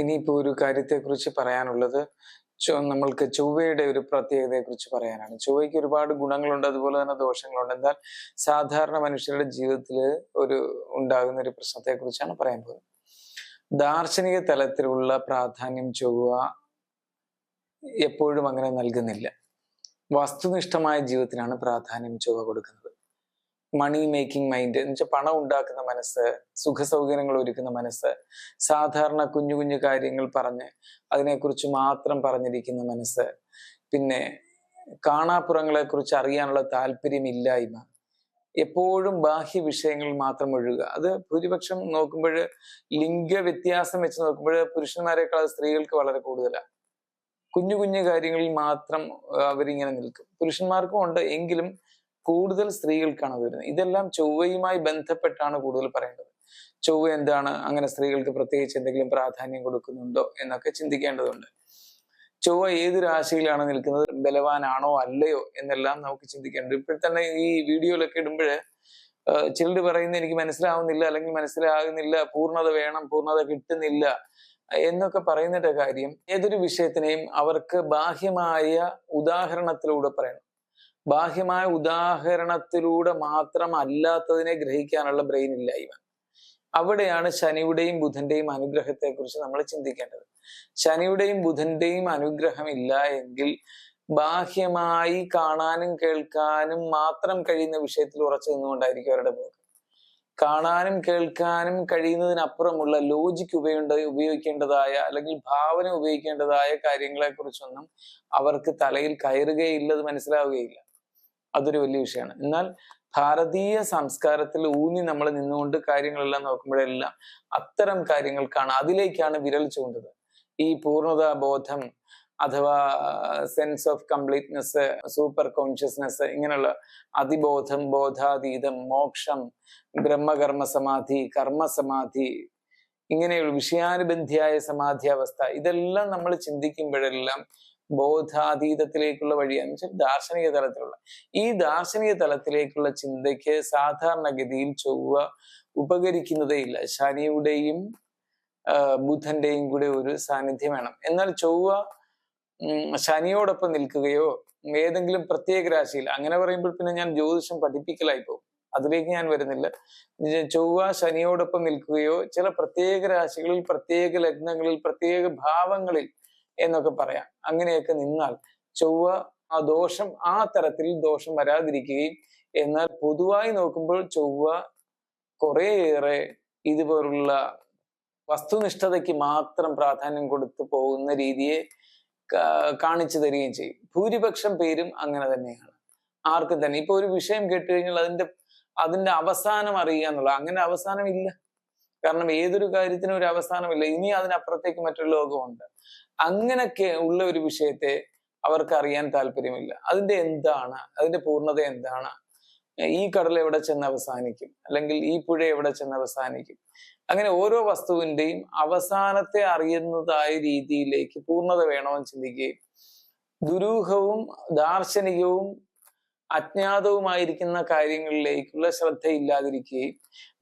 ഇനിയിപ്പോ ഒരു കാര്യത്തെക്കുറിച്ച് പറയാനുള്ളത് നമ്മൾക്ക് ചൊവ്വയുടെ ഒരു പ്രത്യേകതയെക്കുറിച്ച് പറയാനാണ്. ചൊവ്വയ്ക്ക് ഒരുപാട് ഗുണങ്ങളുണ്ട്, അതുപോലെ തന്നെ ദോഷങ്ങളുണ്ട്. എന്നാൽ സാധാരണ മനുഷ്യരുടെ ജീവിതത്തിൽ ഉണ്ടാകുന്ന ഒരു പ്രശ്നത്തെക്കുറിച്ചാണ് പറയാൻ പോകുന്നത്. ദാർശനിക തലത്തിലുള്ള പ്രാധാന്യം ചൊവ്വ എപ്പോഴും അങ്ങനെ നൽകുന്നില്ല. വസ്തുനിഷ്ഠമായ ജീവിതത്തിനാണ് പ്രാധാന്യം ചൊവ്വ കൊടുക്കുന്നത്. മണി മേക്കിംഗ് മൈൻഡ് എന്ന് വെച്ചാൽ പണം ഉണ്ടാക്കുന്ന മനസ്സ്, സുഖ സൗകര്യങ്ങൾ ഒരുക്കുന്ന മനസ്സ്, സാധാരണ കുഞ്ഞു കുഞ്ഞു കാര്യങ്ങൾ പറഞ്ഞ് അതിനെക്കുറിച്ച് മാത്രം പറഞ്ഞിരിക്കുന്ന മനസ്സ്, പിന്നെ കാണാപ്പുറങ്ങളെ കുറിച്ച് അറിയാനുള്ള താല്പര്യമില്ലായ്മ, എപ്പോഴും ബാഹ്യ വിഷയങ്ങളിൽ മാത്രം ഒഴുകുക. അത് ഭൂരിപക്ഷം നോക്കുമ്പോൾ, ലിംഗ വ്യത്യാസം വെച്ച് നോക്കുമ്പോൾ പുരുഷന്മാരെക്കാൾ സ്ത്രീകൾക്ക് വളരെ കൂടുതലാണ്. കുഞ്ഞു കുഞ്ഞു കാര്യങ്ങളിൽ മാത്രം അവരിങ്ങനെ നിൽക്കും. പുരുഷന്മാർക്കും ഉണ്ട്, എങ്കിലും കൂടുതൽ സ്ത്രീകൾക്കാണ് അത് വരുന്നത്. ഇതെല്ലാം ചൊവ്വയുമായി ബന്ധപ്പെട്ടാണ് കൂടുതൽ പറയേണ്ടത്. ചൊവ്വ എന്താണ്, അങ്ങനെ സ്ത്രീകൾക്ക് പ്രത്യേകിച്ച് എന്തെങ്കിലും പ്രാധാന്യം കൊടുക്കുന്നുണ്ടോ എന്നൊക്കെ ചിന്തിക്കേണ്ടതുണ്ട്. ചൊവ്വ ഏത് രാശിയിലാണ് നിൽക്കുന്നത്, ബലവാനാണോ അല്ലയോ എന്നെല്ലാം നമുക്ക് ചിന്തിക്കേണ്ടത്. ഇപ്പോൾ തന്നെ ഈ വീഡിയോയിലൊക്കെ ഇടുമ്പോൾ ചിലർ പറയുന്നത് എനിക്ക് മനസ്സിലാവുന്നില്ല, അല്ലെങ്കിൽ മനസ്സിലാകുന്നില്ല, പൂർണ്ണത വേണം, പൂർണ്ണത കിട്ടുന്നില്ല എന്നൊക്കെ പറയുന്നതിന്റെ കാര്യം, ഏതൊരു വിഷയത്തിനെയും അവർക്ക് ബാഹ്യമായ ഉദാഹരണത്തിലൂടെ പറയണം. ബാഹ്യമായ ഉദാഹരണത്തിലൂടെ മാത്രം അല്ലാത്തതിനെ ഗ്രഹിക്കാനുള്ള ബ്രെയിൻ ഇല്ലായ്മ. അവിടെയാണ് ശനിയുടെയും ബുധന്റെയും അനുഗ്രഹത്തെ കുറിച്ച് നമ്മൾ ചിന്തിക്കേണ്ടത്. ശനിയുടെയും ബുധന്റെയും അനുഗ്രഹം ഇല്ല എങ്കിൽ ബാഹ്യമായി കാണാനും കേൾക്കാനും മാത്രം കഴിയുന്ന വിഷയത്തിൽ ഉറച്ചു നിന്നുകൊണ്ടായിരിക്കും അവരുടെ പോക്ക്. കാണാനും കേൾക്കാനും കഴിയുന്നതിനപ്പുറമുള്ള ലോജിക്ക് ഉപയോഗിക്കേണ്ടതായ, അല്ലെങ്കിൽ ഭാവന ഉപയോഗിക്കേണ്ടതായ കാര്യങ്ങളെ കുറിച്ചൊന്നും അവർക്ക് തലയിൽ കയറുകയില്ല, അത് മനസ്സിലാവുകയില്ല. അതൊരു വലിയ വിഷയമാണ്. എന്നാൽ ഭാരതീയ സംസ്കാരത്തിൽ ഊന്നി നമ്മൾ നിന്നുകൊണ്ട് കാര്യങ്ങളെല്ലാം നോക്കുമ്പോഴെല്ലാം അത്തരം കാര്യങ്ങൾക്കാണ്, അതിലേക്കാണ് വിരൽ ചൂണ്ടുന്നത്. ഈ പൂർണ്ണതാ ബോധം അഥവാ sense of completeness, super consciousness, ഇങ്ങനെയുള്ള അതിബോധം, ബോധാതീതം, മോക്ഷം, ബ്രഹ്മകർമ്മ സമാധി, കർമ്മസമാധി, ഇങ്ങനെയുള്ള വിഷയാനുബന്ധിയായ സമാധിയാവസ്ഥ, ഇതെല്ലാം നമ്മൾ ചിന്തിക്കുമ്പോഴെല്ലാം ബോധാതീതത്തിലേക്കുള്ള വഴിയാന്ന് വെച്ചാൽ ദാർശനിക തലത്തിലുള്ള ഈ ദാർശനിക തലത്തിലേക്കുള്ള ചിന്തയ്ക്ക് സാധാരണഗതിയിൽ ചൊവ്വ ഉപകരിക്കുന്നതേ ഇല്ല. ശനിയുടെയും ബുധന്റെയും കൂടെ ഒരു സാന്നിധ്യം വേണം. എന്നാൽ ചൊവ്വ ശനിയോടൊപ്പം നിൽക്കുകയോ ഏതെങ്കിലും പ്രത്യേക രാശിയിൽ, അങ്ങനെ പറയുമ്പോൾ പിന്നെ ഞാൻ ജ്യോതിഷം പഠിപ്പിക്കലായി പോകും, അതിലേക്ക് ഞാൻ വരുന്നില്ല. ചൊവ്വ ശനിയോടൊപ്പം നിൽക്കുകയോ ചില പ്രത്യേക രാശികളിൽ, പ്രത്യേക ലഗ്നങ്ങളിൽ, പ്രത്യേക ഭാവങ്ങളിൽ എന്നൊക്കെ പറയാം, അങ്ങനെയൊക്കെ നിന്നാൽ ചൊവ്വ ആ തരത്തിൽ ദോഷം വരാതിരിക്കുകയും, എന്നാൽ പൊതുവായി നോക്കുമ്പോൾ ചൊവ്വ കുറേയേറെ ഇതുപോലുള്ള വസ്തുനിഷ്ഠതയ്ക്ക് മാത്രം പ്രാധാന്യം കൊടുത്തു പോകുന്ന രീതിയെ കാണിച്ചു തരികയും ചെയ്യും. ഭൂരിപക്ഷം പേരും അങ്ങനെ തന്നെയാണ്. ആർക്കും തന്നെ ഇപ്പൊ ഒരു വിഷയം കേട്ട് കഴിഞ്ഞാൽ അതിന്റെ അവസാനം അറിയുക എന്നുള്ള, അങ്ങനെ അവസാനമില്ല. കാരണം ഏതൊരു കാര്യത്തിനും ഒരു അവസാനമില്ല, ഇനി അതിനപ്പുറത്തേക്ക് മറ്റൊരു ലോകമുണ്ട്. അങ്ങനൊക്കെ ഉള്ള ഒരു വിഷയത്തെ അവർക്ക് അറിയാൻ താല്പര്യമില്ല. അതിന്റെ പൂർണ്ണത എന്താണ്, ഈ കടൽ എവിടെ ചെന്ന് അവസാനിക്കും, അല്ലെങ്കിൽ ഈ പുഴ എവിടെ ചെന്ന് അവസാനിക്കും, അങ്ങനെ ഓരോ വസ്തുവിന്റെയും അവസാനത്തെ അറിയുന്നതായ രീതിയിലേക്ക് പൂർണ്ണത വേണമെന്ന് ചിന്തിക്കുകയും, ദുരൂഹവും ദാർശനികവും അജ്ഞാതവുമായിരിക്കുന്ന കാര്യങ്ങളിലേക്കുള്ള ശ്രദ്ധയില്ലാതിരിക്കുകയും,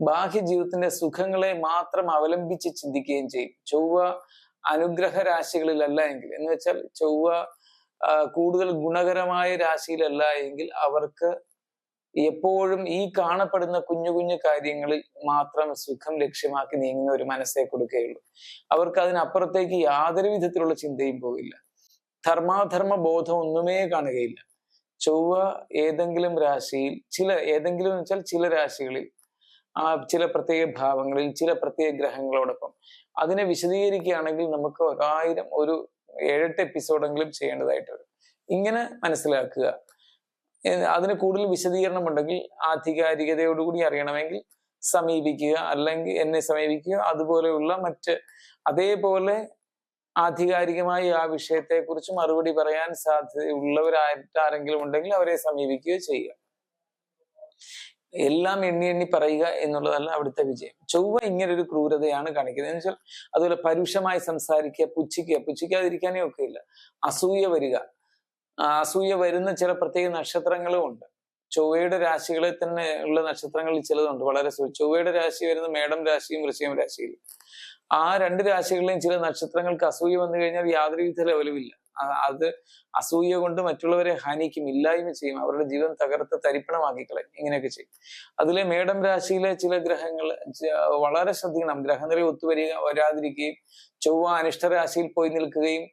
ബാഹ്യ ജീവിതത്തിന്റെ സുഖങ്ങളെ മാത്രം അവലംബിച്ച് ചിന്തിക്കുകയും ചെയ്യും. ചൊവ്വ അനുഗ്രഹ രാശികളിലല്ല എങ്കിൽ, എന്ന് വെച്ചാൽ ചൊവ്വ കൂടുതൽ ഗുണകരമായ രാശിയിലല്ല എങ്കിൽ അവർക്ക് എപ്പോഴും ഈ കാണപ്പെടുന്ന കുഞ്ഞു കുഞ്ഞു കാര്യങ്ങളിൽ മാത്രം സുഖം ലക്ഷ്യമാക്കി നീങ്ങുന്ന ഒരു മനസ്സേ കൊടുക്കുകയുള്ളൂ. അവർക്ക് അതിനപ്പുറത്തേക്ക് യാതൊരു വിധത്തിലുള്ള ചിന്തയും പോകില്ല. ധർമാധർമ്മ ബോധം ഒന്നുമേ കാണുകയില്ല. ചൊവ്വ ഏതെങ്കിലും രാശിയിൽ, ഏതെങ്കിലും എന്ന് വെച്ചാൽ ചില രാശികളിൽ, ചില പ്രത്യേക ഭാവങ്ങളിൽ, ചില പ്രത്യേക ഗ്രഹങ്ങളോടൊപ്പം, അതിനെ വിശദീകരിക്കുകയാണെങ്കിൽ നമുക്ക് 7-8 എപ്പിസോഡെങ്കിലും ചെയ്യേണ്ടതായിട്ട് വരും. ഇങ്ങനെ മനസ്സിലാക്കുക. അതിന് കൂടുതൽ വിശദീകരണം ഉണ്ടെങ്കിൽ, ആധികാരികതയോടുകൂടി അറിയണമെങ്കിൽ സമീപിക്കുക, അല്ലെങ്കിൽ എന്നെ സമീപിക്കുക. അതുപോലെയുള്ള അതേപോലെ ആധികാരികമായി ആ വിഷയത്തെക്കുറിച്ച് മറുപടി പറയാൻ സാധ്യതയുള്ളവരായിട്ടാരെങ്കിലും ഉണ്ടെങ്കിൽ അവരെ സമീപിക്കുകയോ ചെയ്യുക. എല്ലാം എണ്ണി എണ്ണി പറയുക എന്നുള്ളതല്ല അവിടുത്തെ വിജയം. ചൊവ്വ ഇങ്ങനെ ഒരു ക്രൂരതയാണ് കാണിക്കുന്നത്. എന്ന് വെച്ചാൽ അതുപോലെ പരുഷമായി സംസാരിക്കുക, പുച്ഛിക്കാതിരിക്കാനേ ഒക്കെ ഇല്ല. അസൂയ വരിക, അസൂയ വരുന്ന ചില പ്രത്യേക നക്ഷത്രങ്ങളും ഉണ്ട്. ചൊവ്വയുടെ രാശികളിൽ തന്നെ ഉള്ള നക്ഷത്രങ്ങളിൽ ചിലതുണ്ട് വളരെ ചൊവ്വയുടെ രാശി വരുന്ന മേടം രാശിയും വൃശ്ചികം രാശിയിലും. ആ രണ്ട് രാശികളിലെയും ചില നക്ഷത്രങ്ങൾക്ക് അസൂയ വന്നു കഴിഞ്ഞാൽ യാതൊരുവിധ ലെവലുമില്ല. അത് അസൂയ കൊണ്ട് മറ്റുള്ളവരെ ഹാനിക്കും, ഇല്ലായ്മ ചെയ്യും, അവരുടെ ജീവിതം തകർത്ത് തരിപ്പണമാക്കി കളയും, ഇങ്ങനെയൊക്കെ ചെയ്യും. അതിലെ മേടം രാശിയിലെ ചില ഗ്രഹങ്ങൾ വളരെ ശ്രദ്ധിക്കണം. ഗ്രഹനില വരാതിരിക്കുകയും ചൊവ്വ അനിഷ്ടരാശിയിൽ പോയി നിൽക്കുകയും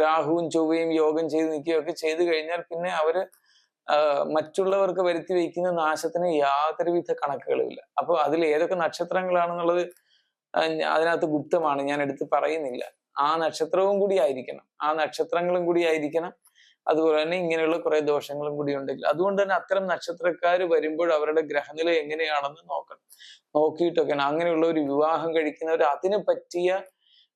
രാഹുവും ചൊവ്വയും യോഗം ചെയ്ത് നിൽക്കുകയൊക്കെ ചെയ്തു കഴിഞ്ഞാൽ പിന്നെ അവര് മറ്റുള്ളവർക്ക് വരുത്തി വയ്ക്കുന്ന നാശത്തിന് യാതൊരുവിധ കണക്കുകളുമില്ല. അപ്പൊ അതിൽ ഏതൊക്കെ നക്ഷത്രങ്ങളാണെന്നുള്ളത് അതിനകത്ത് ഗുപ്തമാണ്, ഞാൻ എടുത്ത് പറയുന്നില്ല. ആ നക്ഷത്രവും കൂടി ആയിരിക്കണം, ആ നക്ഷത്രങ്ങളും കൂടി ആയിരിക്കണം. അതുപോലെ തന്നെ ഇങ്ങനെയുള്ള കുറെ ദോഷങ്ങളും കൂടി ഉണ്ടെങ്കിൽ, അതുകൊണ്ട് തന്നെ അത്തരം നക്ഷത്രക്കാർ വരുമ്പോൾ അവരുടെ ഗ്രഹനില എങ്ങനെയാണെന്ന് നോക്കണം. നോക്കിയിട്ടൊക്കെയാണ് അങ്ങനെയുള്ള ഒരു വിവാഹം കഴിക്കുന്നവർ അതിന് പറ്റിയ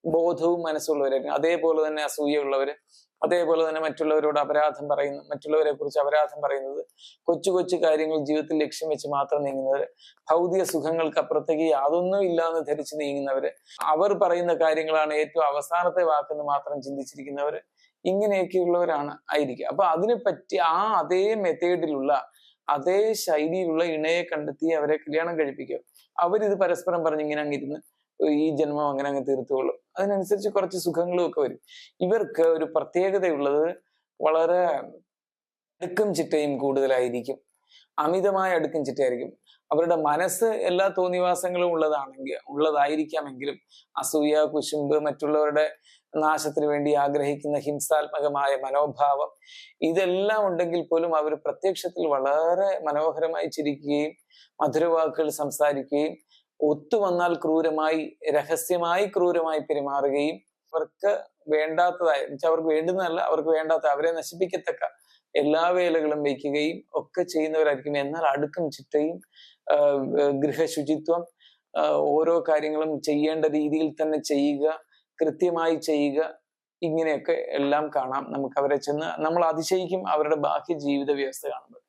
ബോധവും മനസ്സുള്ളവരായിരിക്കും. അതേപോലെ തന്നെ അസൂയുള്ളവര്, അതേപോലെ തന്നെ മറ്റുള്ളവരോട് അപരാധം പറയുന്നു, മറ്റുള്ളവരെ കുറിച്ച് അപരാധം പറയുന്നത്, കൊച്ചു കൊച്ചു കാര്യങ്ങൾ ജീവിതത്തിൽ ലക്ഷ്യം വെച്ച് മാത്രം നീങ്ങുന്നവര്, ഭൗതിക സുഖങ്ങൾക്ക് അപ്പുറത്തേക്ക് യാതൊന്നും ഇല്ലാന്ന് ധരിച്ച് നീങ്ങുന്നവര്, അവർ പറയുന്ന കാര്യങ്ങളാണ് ഏറ്റവും അവസാനത്തെ വാക്കെന്ന് മാത്രം ചിന്തിച്ചിരിക്കുന്നവര്, ഇങ്ങനെയൊക്കെയുള്ളവരാണ് ആയിരിക്കുക. അപ്പൊ അതിനെ പറ്റി അതേ മെത്തേഡിലുള്ള അതേ ശൈലിയിലുള്ള ഇണയെ കണ്ടെത്തി അവരെ കല്യാണം കഴിപ്പിക്കുക. അവരിത് പരസ്പരം പറഞ്ഞിങ്ങനെ അങ്ങിരുന്ന് ഈ ജന്മം അങ്ങനെ അങ്ങ് തീർത്തുകൊള്ളും. അതിനനുസരിച്ച് കുറച്ച് സുഖങ്ങളും ഒക്കെ വരും. ഇവർക്ക് ഒരു പ്രത്യേകതയുള്ളത് വളരെ അടുക്കും ചിട്ടയും കൂടുതലായിരിക്കും, അമിതമായ അടുക്കും ചിട്ടയായിരിക്കും. അവരുടെ മനസ്സ് എല്ലാ തോന്നിവാസങ്ങളും ഉള്ളതായിരിക്കാമെങ്കിലും അസൂയ, കുശുമ്പ്, മറ്റുള്ളവരുടെ നാശത്തിന് വേണ്ടി ആഗ്രഹിക്കുന്ന ഹിംസാത്മകമായ മനോഭാവം, ഇതെല്ലാം ഉണ്ടെങ്കിൽ പോലും അവർ പ്രത്യക്ഷത്തിൽ വളരെ മനോഹരമായി ചിരിക്കുകയും മധുരവാക്കുകൾ സംസാരിക്കുകയും ഒത്തുവന്നാൽ ക്രൂരമായി, രഹസ്യമായി ക്രൂരമായി പെരുമാറുകയും അവർക്ക് വേണ്ടാത്തതായ, അവർക്ക് വേണ്ടുന്നതല്ല, അവർക്ക് വേണ്ടാത്ത, അവരെ നശിപ്പിക്കത്തക്ക എല്ലാ വേലകളും വയ്ക്കുകയും ഒക്കെ ചെയ്യുന്നവരായിരിക്കും. എന്നാൽ അടുക്കും ചിട്ടയും ഗൃഹശുചിത്വം, ഓരോ കാര്യങ്ങളും ചെയ്യേണ്ട രീതിയിൽ തന്നെ ചെയ്യുക, കൃത്യമായി ചെയ്യുക, ഇങ്ങനെയൊക്കെ എല്ലാം കാണാം. നമുക്ക് അവരെ ചെന്ന് നമ്മൾ അതിശയിക്കും അവരുടെ ബാഹ്യ ജീവിത വ്യവസ്ഥ കാണുമ്പോൾ.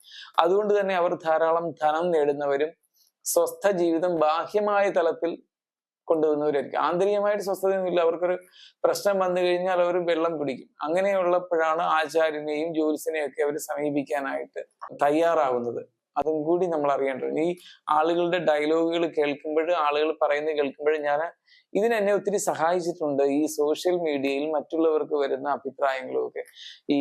അതുകൊണ്ട് തന്നെ അവർ ധാരാളം ധനം നേടുന്നവരും സ്വസ്ഥ ജീവിതം ബാഹ്യമായ തലത്തിൽ കൊണ്ടുവന്നവരായിരിക്കും. ആന്തരികമായിട്ട് സ്വസ്ഥതയൊന്നുമില്ല. അവർക്കൊരു പ്രശ്നം വന്നു കഴിഞ്ഞാൽ അവർ വെള്ളം കുടിക്കും. അങ്ങനെയുള്ളപ്പോഴാണ് ആചാര്യനെയും ജ്യോത്സ്യനെയും ഒക്കെ അവർ സമീപിക്കാനായിട്ട് തയ്യാറാവുന്നത്. അതും കൂടി നമ്മൾ അറിയേണ്ടത്. ഈ ആളുകളുടെ ഡയലോഗുകൾ കേൾക്കുമ്പോൾ, ആളുകൾ പറയുന്നത് കേൾക്കുമ്പോൾ ഇതിനെന്നെ ഒത്തിരി സഹായിച്ചിട്ടുണ്ട്. ഈ സോഷ്യൽ മീഡിയയിൽ മറ്റുള്ളവർക്ക് വരുന്ന അഭിപ്രായങ്ങളും ഒക്കെ, ഈ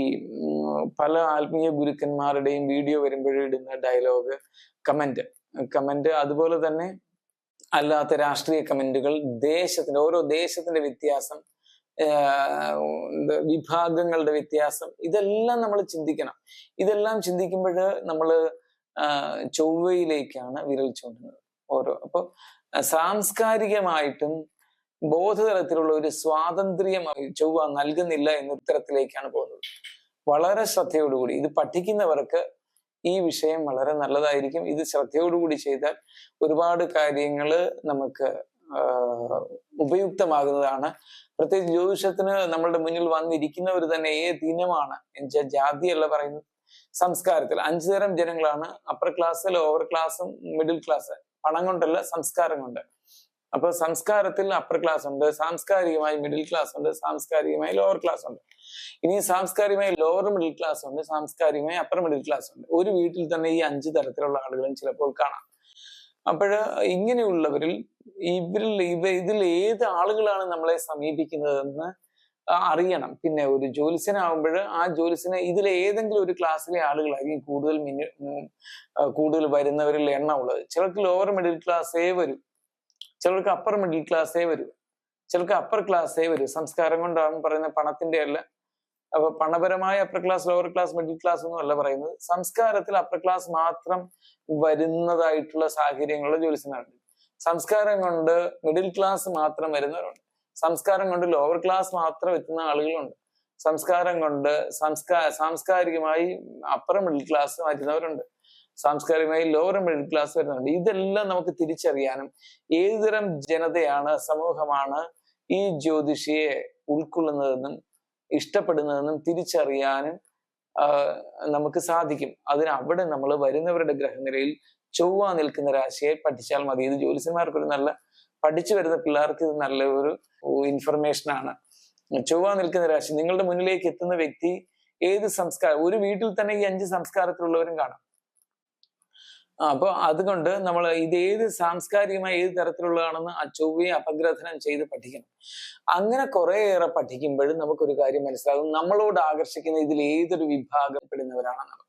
പല ആത്മീയ ഗുരുക്കന്മാരുടെയും വീഡിയോ വരുമ്പോഴും ഇടുന്ന ഡയലോഗ്, കമന്റ്, അതുപോലെ തന്നെ അല്ലാത്ത രാഷ്ട്രീയ കമന്റുകൾ, ഓരോ ദേശത്തിന്റെ വ്യത്യാസം, വിഭാഗങ്ങളുടെ വ്യത്യാസം, ഇതെല്ലാം നമ്മൾ ചിന്തിക്കണം. ഇതെല്ലാം ചിന്തിക്കുമ്പോൾ നമ്മൾ ചൊവ്വയിലേക്കാണ് വിരൽ ചൂണ്ടുന്നത്. അപ്പൊ സാംസ്കാരികമായിട്ടും ബോധതലത്തിലുള്ള ഒരു സ്വാതന്ത്ര്യം ചൊവ്വ നൽകുന്നില്ല എന്ന ഉത്തരത്തിലേക്കാണ് പോകുന്നത്. വളരെ ശ്രദ്ധയോടുകൂടി ഇത് പഠിക്കുന്നവർക്ക് ഈ വിഷയം വളരെ നല്ലതായിരിക്കും. ഇത് ശ്രദ്ധയോടുകൂടി ചെയ്താൽ ഒരുപാട് കാര്യങ്ങൾ നമുക്ക് ഉപയുക്തമാകുന്നതാണ്. പ്രത്യേകിച്ച് ജ്യോതിഷത്തിന് നമ്മളുടെ മുന്നിൽ വന്നിരിക്കുന്നവർ തന്നെ ഏത് ഇനമാണ്, എന്നുവെച്ചാൽ ജാതിയല്ല പറയുന്നത്, സംസ്കാരത്തിൽ 5 തരം ജനങ്ങളാണ്: upper class, lower class, middle class. പണം കൊണ്ടല്ല, സംസ്കാരം കൊണ്ട്. അപ്പൊ സംസ്കാരത്തിൽ അപ്പർ ക്ലാസ് ഉണ്ട്, സാംസ്കാരികമായി മിഡിൽ ക്ലാസ് ഉണ്ട്, സാംസ്കാരികമായി ലോവർ ക്ലാസ് ഉണ്ട്. ഇനി സാംസ്കാരികമായി ലോവർ മിഡിൽ ക്ലാസ് ഉണ്ട്, സാംസ്കാരികമായി അപ്പർ മിഡിൽ ക്ലാസ് ഉണ്ട്. ഒരു വീട്ടിൽ തന്നെ ഈ 5 തരത്തിലുള്ള ആളുകളും ചിലപ്പോൾ കാണാം. ഇങ്ങനെയുള്ളവരിൽ ഇതിൽ ഏത് ആളുകളാണ് നമ്മളെ സമീപിക്കുന്നതെന്ന് അറിയണം. പിന്നെ ഒരു ജ്യോത്സ്യനാവുമ്പോൾ ആ ജ്യോത്സ്യന് ഇതിലെ ഏതെങ്കിലും ഒരു ക്ലാസ്സിലെ ആളുകളായിരിക്കും കൂടുതൽ വരുന്നവരിൽ എണ്ണം ഉള്ളത്. ചിലർക്ക് ലോവർ മിഡിൽ ക്ലാസ്സേ വരും, ചിലർക്ക് അപ്പർ മിഡിൽ ക്ലാസ്സേ വരൂ, ചിലർക്ക് അപ്പർ ക്ലാസ്സേ വരൂ. സംസ്കാരം കൊണ്ടാണ് പറയുന്നത്, പണത്തിന്റെ അല്ല. അപ്പൊ പണപരമായ upper class, lower class, middle class ഒന്നും അല്ല പറയുന്നത്. സംസ്കാരത്തിൽ അപ്പർ ക്ലാസ് മാത്രം വരുന്നതായിട്ടുള്ള സാഹചര്യങ്ങളുള്ള ജ്യോത്സ്യനാണ്. സംസ്കാരം കൊണ്ട് മിഡിൽ ക്ലാസ് മാത്രം വരുന്നവരുണ്ട്, സംസ്കാരം കൊണ്ട് ലോവർ ക്ലാസ് മാത്രം എത്തുന്ന ആളുകളുണ്ട്, സംസ്കാരം കൊണ്ട് സാംസ്കാരികമായി അപ്പർ മിഡിൽ ക്ലാസ് മാറ്റുന്നവരുണ്ട്, സാംസ്കാരികമായി ലോവർ മിഡിൽ ക്ലാസ് വരുന്നുണ്ട്. ഇതെല്ലാം നമുക്ക് തിരിച്ചറിയാനും ഏതുതരം ജനതയാണ്, സമൂഹമാണ് ഈ ജ്യോതിഷിയെ ഉൾക്കൊള്ളുന്നതെന്നും ഇഷ്ടപ്പെടുന്നതെന്നും തിരിച്ചറിയാനും നമുക്ക് സാധിക്കും. അവിടെ നമ്മൾ വരുന്നവരുടെ ഗ്രഹനിലയിൽ ചൊവ്വ നിൽക്കുന്ന രാശിയെ പഠിച്ചാൽ മതി. ഇത് ജ്യോത്സ്യന്മാർക്കൊരു പഠിച്ചു വരുന്ന പിള്ളേർക്ക് ഇത് നല്ല ഒരു ഇൻഫർമേഷൻ ആണ്. ചൊവ്വ നിൽക്കുന്ന രാശി, നിങ്ങളുടെ മുന്നിലേക്ക് എത്തുന്ന വ്യക്തി ഏത് സംസ്കാരം, ഒരു വീട്ടിൽ തന്നെ ഈ 5 സംസ്കാരത്തിലുള്ളവരും കാണാം. അപ്പൊ അതുകൊണ്ട് നമ്മൾ ഇതേത് സാംസ്കാരികമായ ഏത് തരത്തിലുള്ളതാണെന്ന് ആ ചൊവ്വയെ അപഗ്രഥനം ചെയ്ത് പഠിക്കണം. അങ്ങനെ കുറേയേറെ പഠിക്കുമ്പോഴും നമുക്കൊരു കാര്യം മനസ്സിലാകും, നമ്മളോട് ആകർഷിക്കുന്ന ഇതിൽ ഏതൊരു വിഭാഗപ്പെടുന്നവരാണെന്നുള്ളത്.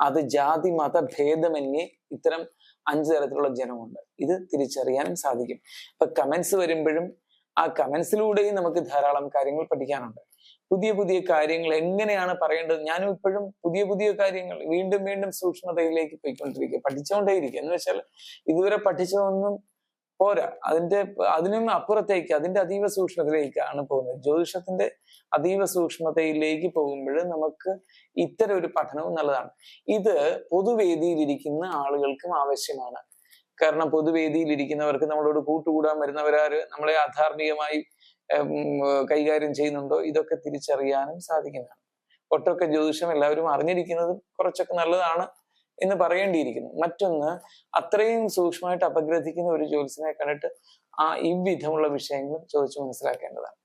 അത് ജാതി മത ഭേദമന്യേ ഇത്തരം 5 തരത്തിലുള്ള ജനമുണ്ട്. ഇത് തിരിച്ചറിയാനും സാധിക്കും. അപ്പൊ കമന്റ്സ് വരുമ്പോഴും ആ കമന്റ്സിലൂടെയും നമുക്ക് ധാരാളം കാര്യങ്ങൾ പഠിക്കാനുണ്ട്. പുതിയ പുതിയ കാര്യങ്ങൾ എങ്ങനെയാണ് പറയേണ്ടത്, ഞാനും ഇപ്പോഴും പുതിയ പുതിയ കാര്യങ്ങൾ വീണ്ടും വീണ്ടും സൂക്ഷ്മതയിലേക്ക് പോയിക്കൊണ്ടിരിക്കുക, പഠിച്ചുകൊണ്ടേയിരിക്കുക. എന്ന് വെച്ചാൽ ഇതുവരെ പഠിച്ചതൊന്നും പോരാ, അതിനും അപ്പുറത്തേക്ക്, അതിന്റെ അതീവ സൂക്ഷ്മതയിലേക്കാണ് പോകുന്നത്. ജ്യോതിഷത്തിന്റെ അതീവ സൂക്ഷ്മതയിലേക്ക് പോകുമ്പോൾ നമുക്ക് ഇത്തരം ഒരു പഠനവും നല്ലതാണ്. ഇത് പൊതുവേദിയിലിരിക്കുന്ന ആളുകൾക്കും ആവശ്യമാണ്. കാരണം പൊതുവേദിയിൽ ഇരിക്കുന്നവർക്ക് നമ്മളോട് കൂട്ടുകൂടാൻ വരുന്നവരാര് നമ്മളെ അധാർമികമായി കൈകാര്യം ചെയ്യുന്നുണ്ടോ, ഇതൊക്കെ തിരിച്ചറിയാനും സാധിക്കുന്നതാണ്. ഒട്ടൊക്കെ ജ്യോതിഷം എല്ലാവരും അറിഞ്ഞിരിക്കുന്നതും കുറച്ചൊക്കെ നല്ലതാണ് എന്ന് പറയേണ്ടിയിരിക്കുന്നു. മറ്റൊന്ന്, അത്രയും സൂക്ഷ്മമായിട്ട് അപഗ്രഥിക്കുന്ന ഒരു ജ്യോത്സ്യനെ കണ്ടിട്ട് ഇவ்விധമുള്ള വിഷയങ്ങൾ ചോദിച്ചു മനസ്സിലാക്കേണ്ടതാണ്.